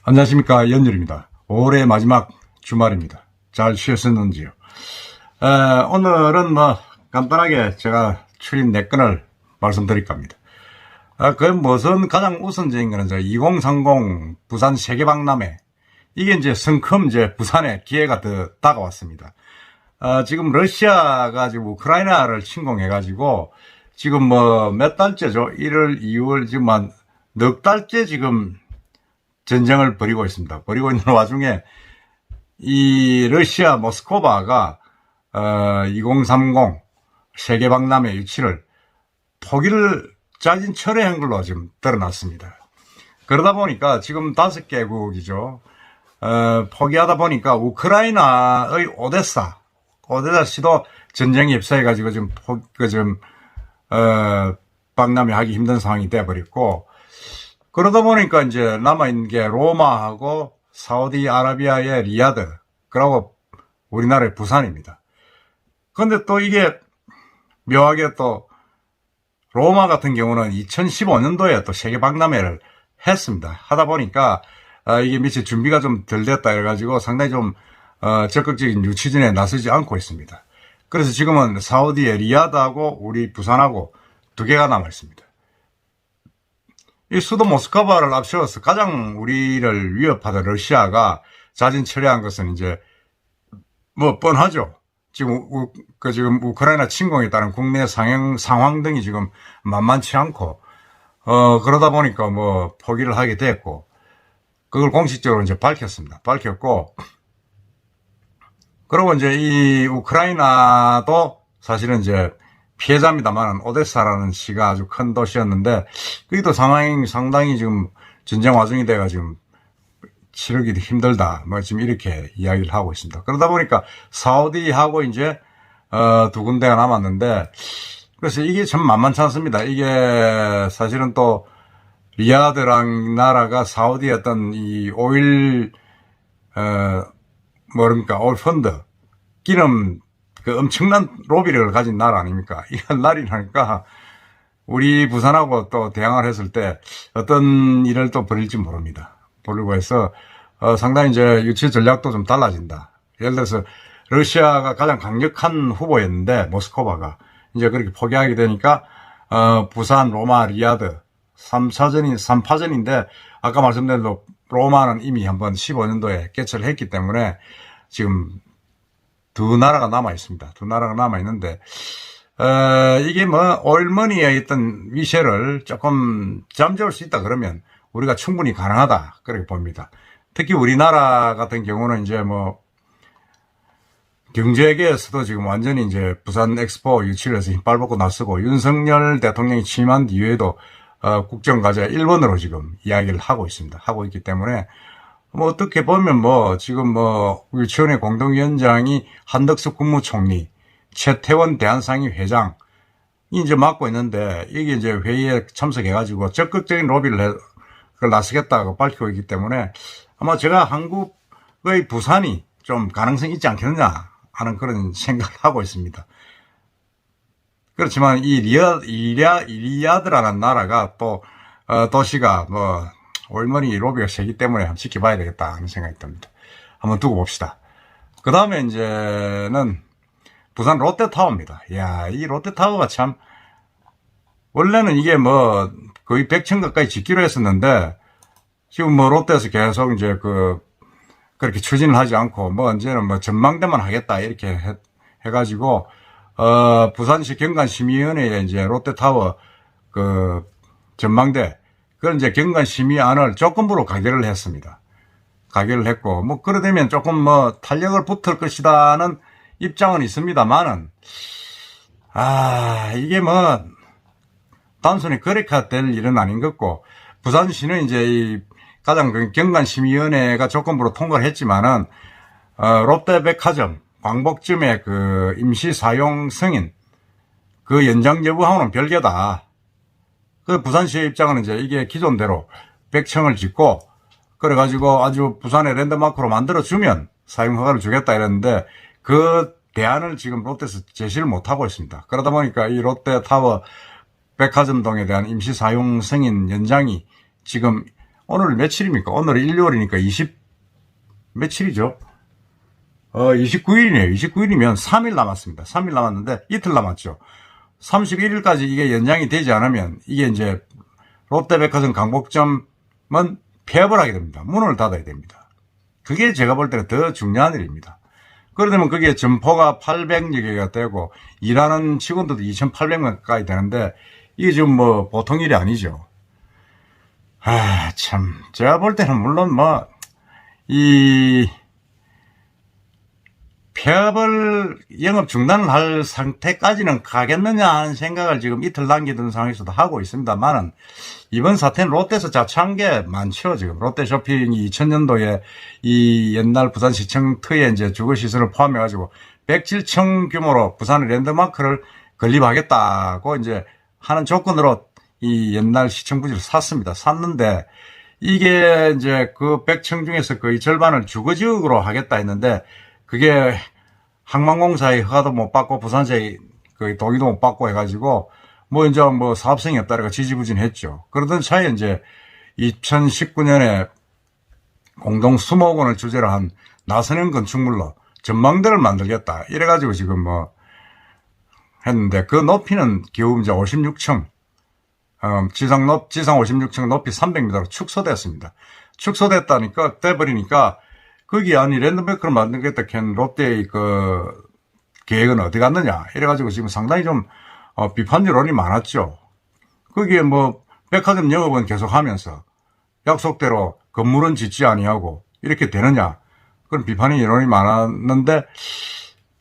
안녕하십니까. 연율입니다. 올해 마지막 주말입니다. 잘 쉬었었는지요? 오늘은 간단하게 제가 출입 4건을 말씀드릴까 합니다. 그 무슨 가장 우선적인 거는 2030 부산 세계박람회. 이게 이제 성큼 부산에 기회가 더 다가왔습니다. 지금 러시아가 지금 우크라이나를 침공해가지고 지금 몇 달째죠? 1월, 2월, 지금 한 넉 달째 지금 전쟁을 벌이고 있습니다. 벌이고 있는 와중에 이 러시아 모스크바가 2030 세계박람회 유치를 포기를 짜진 철회한 걸로 지금 드러났습니다. 그러다 보니까 지금 5개국이죠. 포기하다 보니까 우크라이나의 오데사 시도 전쟁에 휩싸여가지고 지금 박람회 하기 힘든 상황이 돼버렸고, 그러다 보니까 이제 남아있는 게 로마하고 사우디아라비아의 리야드, 그리고 우리나라의 부산입니다. 근데 또 이게 묘하게 또 로마 같은 경우는 2015년도에 또 세계박람회를 했습니다. 하다 보니까 이게 미처 준비가 좀 덜 됐다 해가지고 상당히 좀 적극적인 유치전에 나서지 않고 있습니다. 그래서 지금은 사우디의 리야드하고 우리 부산하고 2개가 남아있습니다. 이 수도 모스크바를 앞세워서 가장 우리를 위협하던 러시아가 자진 철회한 것은 이제 뻔하죠. 지금 우크라이나 침공에 따른 국내 상황 등이 지금 만만치 않고 그러다 보니까 포기를 하게 됐고, 그걸 공식적으로 이제 밝혔고, 그리고 이제 이 우크라이나도 사실은 이제 피해자입니다만 오데사라는 시가 아주 큰 도시였는데 거기도 상당히 지금 전쟁 와중이 돼가 지금 치르기도 힘들다 지금 이렇게 이야기를 하고 있습니다. 그러다 보니까 사우디하고 이제 2군데가 남았는데, 그래서 이게 참 만만치 않습니다. 이게 사실은 또 리야드랑 나라가 사우디의 어떤 이 오일 오일 펀드 기름 엄청난 로비를 가진 나라 아닙니까? 이런 나라니까 우리 부산하고 또 대항을 했을 때 어떤 일을 또 벌일지 모릅니다. 모르고 해서 상당히 이제 유치 전략도 좀 달라진다. 예를 들어서 러시아가 가장 강력한 후보였는데 모스크바가 이제 그렇게 포기하게 되니까 부산, 로마, 리야드 3파전인데 아까 말씀드린 대로 로마는 이미 한번 15년도에 개최를 했기 때문에 지금 2나라가 남아 있습니다. 2나라가 남아 있는데 이게 오일머니에 있던 위세를 조금 잠재울 수 있다 그러면 우리가 충분히 가능하다 그렇게 봅니다. 특히 우리나라 같은 경우는 이제 경제계에서도 지금 완전히 이제 부산 엑스포 유치를 해서 힘빨 받고 나서고, 윤석열 대통령이 취임한 뒤에도 국정과제 1번으로 지금 이야기를 하고 있습니다. 하고 있기 때문에 어떻게 보면 지금 유치원회 공동위원장이 한덕수 국무총리, 최태원 대한상의 회장이 이제 맡고 있는데, 이게 이제 회의에 참석해가지고 적극적인 로비를 나서겠다고 밝히고 있기 때문에 아마 제가 한국의 부산이 좀 가능성이 있지 않겠느냐 하는 그런 생각을 하고 있습니다. 그렇지만 이 리야드라는 나라가 또 도시가 오일머니 로비가 세기 때문에 한번 지켜봐야 되겠다 하는 생각이 듭니다. 한번 두고 봅시다. 그 다음에 이제는 부산 롯데타워입니다. 이야, 이 롯데타워가 참, 원래는 이게 거의 100층 가까이 짓기로 했었는데, 지금 롯데에서 계속 이제 그렇게 추진을 하지 않고, 이제는 전망대만 하겠다, 이렇게 해가지고, 부산시 경관심의위원회에 이제 롯데타워 전망대, 그건 이제 경관심의안을 조건부로 가결을 했습니다. 가결을 했고, 그러되면 조금 탄력을 붙을 것이다는 입장은 있습니다만은, 이게 단순히 그렇게 될 일은 아닌 것 같고, 부산시는 이제 가장 경관심의위원회가 조건부로 통과를 했지만은, 롯데백화점, 광복점의 임시 사용 승인, 연장 여부하고는 별개다. 부산시의 입장은 이제 이게 기존대로 100층을 짓고, 그래가지고 아주 부산의 랜드마크로 만들어주면 사용허가를 주겠다 이랬는데, 그 대안을 지금 롯데에서 제시를 못하고 있습니다. 그러다 보니까 이 롯데타워 백화점동에 대한 임시 사용 승인 연장이 지금 오늘 며칠입니까? 오늘 일요일이니까 며칠이죠? 29일이네요. 29일이면 3일 남았습니다. 3일 남았는데 이틀 남았죠. 31일까지 이게 연장이 되지 않으면 이게 이제 롯데백화점 강북점은 폐업을 하게 됩니다. 문을 닫아야 됩니다. 그게 제가 볼 때는 더 중요한 일입니다. 그러면 그게 점포가 800여 개가 되고 일하는 직원들도 2,800명 가까이 되는데 이게 지금 뭐 보통 일이 아니죠. 참 제가 볼 때는 물론 뭐 이 폐업을 영업 중단을 할 상태까지는 가겠느냐 하는 생각을 지금 이틀 남겨둔 상황에서도 하고 있습니다만은 이번 사태는 롯데에서 자초한 게 많죠. 지금 롯데쇼핑이 2000년도에 이 옛날 부산시청 터에 이제 주거시설을 포함해가지고 107층 규모로 부산의 랜드마크를 건립하겠다고 이제 하는 조건으로 이 옛날 시청 부지를 샀습니다. 샀는데 이게 이제 그 100층 중에서 거의 절반을 주거지역으로 하겠다 했는데 그게 항만공사의 허가도 못 받고 부산시의 그 동의도 못 받고 해가지고 뭐 이제 뭐 사업성이 없다라고 지지부진했죠. 그러던 차에 이제 2019년에 공동 수목원을 주제로 한 나선형 건축물로 전망대를 만들겠다 이래가지고 지금 뭐 했는데 그 높이는 겨우 이제 56층 지상 56층 높이 300m로 축소됐습니다. 축소됐다니까 돼버리니까 거기 아니 랜드마크를 만들겠다 캔 롯데의 그 계획은 어디 갔느냐 이래가지고 지금 상당히 좀 비판 여론이 많았죠. 거기에 뭐 백화점 영업은 계속하면서 약속대로 건물은 짓지 아니하고 이렇게 되느냐 그런 비판의 여론이 많았는데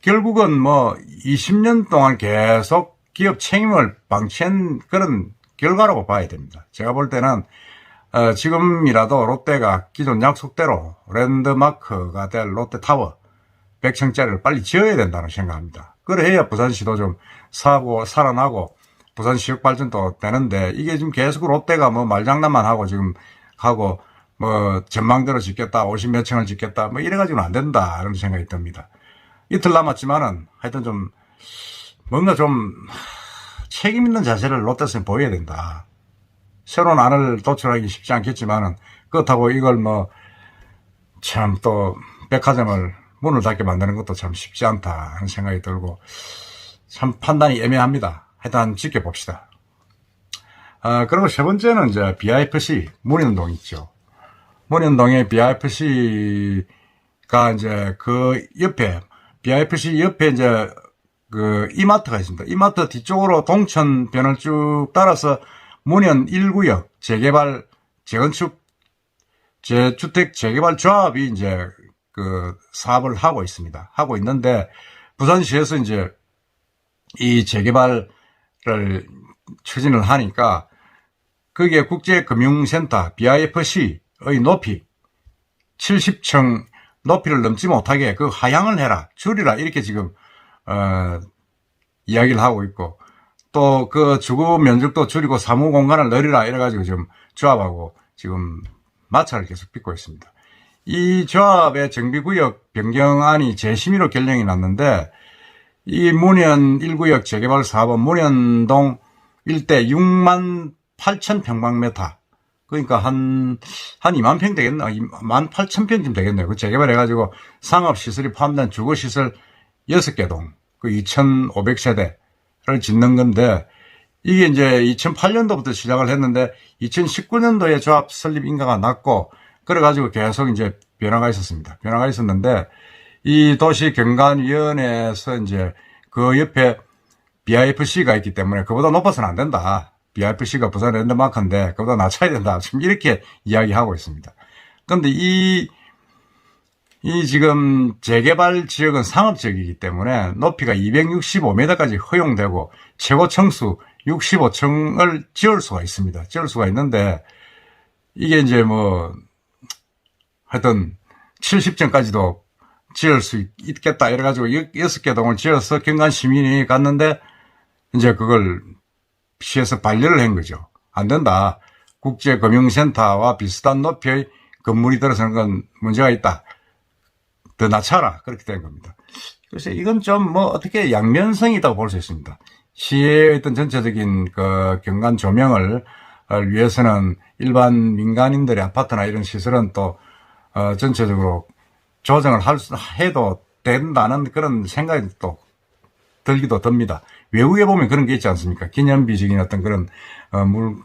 결국은 뭐 20년 동안 계속 기업 책임을 방치한 그런 결과라고 봐야 됩니다. 제가 볼 때는 지금이라도 롯데가 기존 약속대로 랜드마크가 될 롯데타워 100층짜리를 빨리 지어야 된다는 생각합니다. 그래야 부산시도 좀 사고 살아나고 부산 지역 발전도 되는데 이게 지금 계속 롯데가 뭐 말장난만 하고 지금 하고 뭐 전망대로 짓겠다 50몇 층을 짓겠다 뭐 이래가지고는 안 된다 이런 생각이 듭니다. 이틀 남았지만은 하여튼 좀 뭔가 좀 책임 있는 자세를 롯데에서 보여야 된다. 새로운 안을 도출하기 쉽지 않겠지만은 그렇다고 이걸 뭐 참 또 백화점을 문을 닫게 만드는 것도 참 쉽지 않다 하는 생각이 들고 참 판단이 애매합니다. 하여튼 지켜봅시다. 그리고 세 번째는 이제 BIFC 문현동 있죠. 문현동에 BIFC가 이제 그 옆에 BIFC 옆에 이제 그 이마트가 있습니다. 이마트 뒤쪽으로 동천변을 쭉 따라서 문현 1구역 재개발 재건축 재주택 재개발 조합이 이제 그 사업을 하고 있습니다. 하고 있는데 부산시에서 이제 이 재개발을 추진을 하니까 거기에 국제금융센터 BIFC의 높이 70층 높이를 넘지 못하게 그 하향을 해라 줄이라 이렇게 지금 이야기를 하고 있고 또 그 주거 면적도 줄이고 사무 공간을 늘리라 이래가지고 지금 조합하고 지금 마찰을 계속 빚고 있습니다. 이 조합의 정비구역 변경안이 재심의로 결정이 났는데 이 문현 1구역 재개발 사업은 문현동 일대 6만 8천 평방미터 그러니까 한 2만 평 되겠나? 2만 8천 평쯤 되겠네요. 그 재개발해가지고 상업시설이 포함된 주거시설 6개 동, 그 2,500세대를 짓는 건데, 이게 이제 2008년도부터 시작을 했는데, 2019년도에 조합 설립 인가가 났고, 그래가지고 계속 이제 변화가 있었습니다. 변화가 있었는데, 이 도시경관위원회에서 이제 그 옆에 BIFC가 있기 때문에 그보다 높아서는 안 된다. BIFC가 부산 랜드마크인데 그보다 낮춰야 된다. 지금 이렇게 이야기하고 있습니다. 그런데 이 지금 재개발 지역은 상업지역이기 때문에 높이가 265m까지 허용되고 최고 층수 65층을 지을 수가 있습니다. 지을 수가 있는데 이게 이제 뭐 하여튼 70층까지도 지을 수 있겠다 이래가지고 6개 동을 지어서 경관 시민이 갔는데 이제 그걸 시에서 반려를 한 거죠. 안 된다. 국제금융센터와 비슷한 높이의 건물이 들어서는 건 문제가 있다. 더 낮춰라. 그렇게 된 겁니다. 그래서 이건 좀 뭐 어떻게 양면성이 있다고 볼 수 있습니다. 시의 어떤 전체적인 그 경관 조명을 위해서는 일반 민간인들의 아파트나 이런 시설은 또 전체적으로 조정을 해도 된다는 그런 생각이 또 들기도 듭니다. 외국에 보면 그런 게 있지 않습니까? 기념비적인 어떤 그런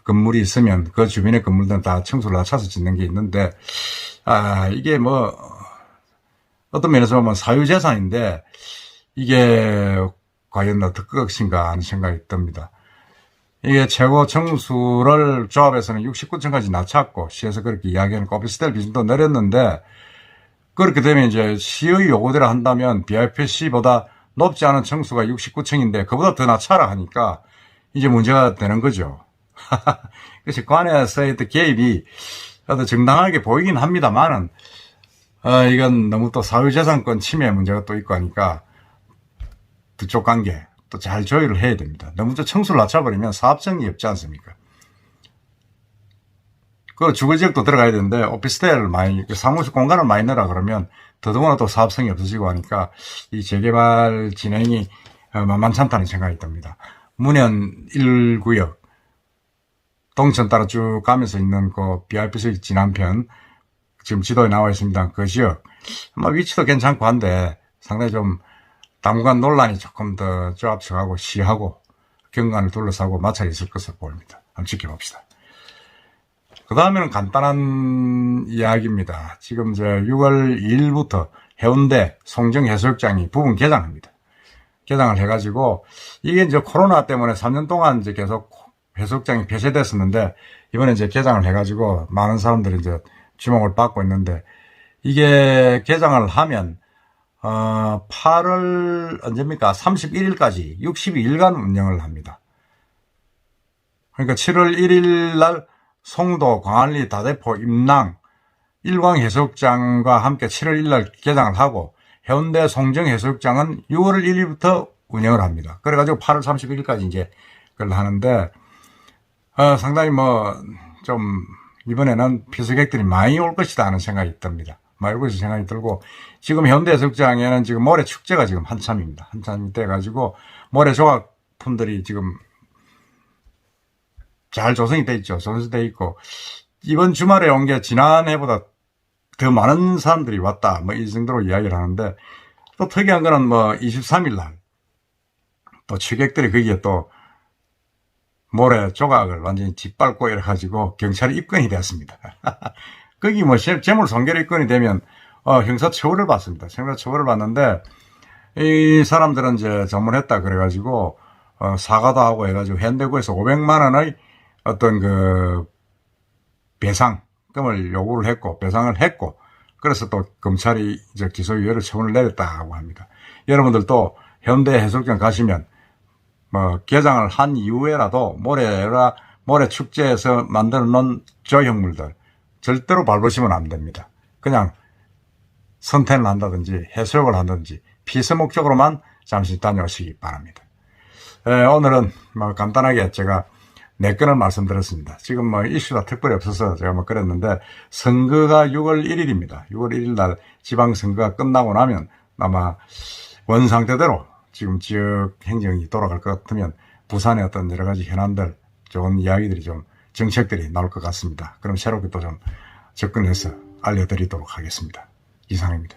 건물이 있으면 그 주변의 건물들은 다 청소를 낮춰서 짓는 게 있는데, 이게 뭐 어떤 면에서 보면 사유재산인데 이게 과연 어떨 것인가 하는 생각이 듭니다. 이게 최고 청수를 조합에서는 69층까지 낮췄고 시에서 그렇게 이야기하는 오피스텔 기준도 내렸는데, 그렇게 되면 이제 시의 요구대로 한다면 BIPC보다 높지 않은 층수가 69층인데 그보다 더 낮춰라 하니까 이제 문제가 되는 거죠. 그래서 관에서의 개입이 정당하게 보이긴 합니다만은 이건 너무 또 사유재산권 침해 문제가 또 있고 하니까 두 쪽 관계 또 잘 조율을 해야 됩니다. 너무 또 층수를 낮춰버리면 사업성이 없지 않습니까? 그 주거지역도 들어가야 되는데 오피스텔을 많이, 사무실 공간을 많이 넣으라 그러면 더더구나 또 사업성이 없어지고 하니까 이 재개발 진행이 만만찮다는 생각이 듭니다. 문현 1구역 동천 따라 쭉 가면서 있는 그 BIPC 진안편 지금 지도에 나와 있습니다. 그 지역 위치도 괜찮고 한데 상당히 좀 당분간 논란이 조금 더 조합측하고 시하고 경관을 둘러싸고 마찰이 있을 것으로 보입니다. 한번 지켜봅시다. 그 다음에는 간단한 이야기입니다. 지금 6월 2일부터 해운대 송정해수욕장이 부분 개장합니다. 개장을 해가지고 이게 이제 코로나 때문에 3년 동안 이제 계속 해수욕장이 폐쇄됐었는데 이번에 이제 개장을 해가지고 많은 사람들이 이제 주목을 받고 있는데, 이게 개장을 하면 8월 언제입니까? 31일까지 62일간 운영을 합니다. 그러니까 7월 1일 날 송도, 광안리, 다대포, 임랑, 일광해수욕장과 함께 7월 1일 날 개장을 하고 해운대 송정해수욕장은 6월 1일부터 운영을 합니다. 그래가지고 8월 31일까지 이제 그걸 하는데, 상당히 좀 이번에는 피서객들이 많이 올 것이다 하는 생각이 듭니다. 많이 올 것이다 생각이 들고, 지금 해운대해수욕장에는 지금 모래 축제가 지금 한참입니다. 한참이 돼가지고 모래 조각품들이 지금 잘 조성이 돼 있죠. 조성이 돼 있고, 이번 주말에 온 게 지난해보다 더 많은 사람들이 왔다. 이 정도로 이야기를 하는데, 또 특이한 거는 23일 날, 또 취객들이 거기에 또 모래 조각을 완전히 짓밟고 이래가지고 경찰이 입건이 되었습니다. 거기 재물 손괴로 입건이 되면, 형사처벌을 받습니다. 형사처벌을 받는데, 이 사람들은 이제 전문했다 그래가지고, 사과도 하고 해가지고 현대구에서 500만원의 어떤 배상금을 요구를 했고, 배상을 했고, 그래서 또 검찰이 이제 기소유예를 처분을 내렸다고 합니다. 여러분들도 현대 해수욕장 가시면, 개장을 한 이후에라도 모래 축제에서 만들어 놓은 조형물들 절대로 밟으시면 안 됩니다. 그냥 선탠을 한다든지 해수욕을 한다든지 피서 목적으로만 잠시 다녀오시기 바랍니다. 오늘은 간단하게 제가 4건을 말씀드렸습니다. 지금 이슈가 특별히 없어서 제가 그랬는데, 선거가 6월 1일입니다. 6월 1일 날 지방선거가 끝나고 나면 아마 원상태대로 지금 지역 행정이 돌아갈 것 같으면 부산의 어떤 여러 가지 현안들, 좋은 이야기들이 좀, 정책들이 나올 것 같습니다. 그럼 새롭게 또 좀 접근해서 알려드리도록 하겠습니다. 이상입니다.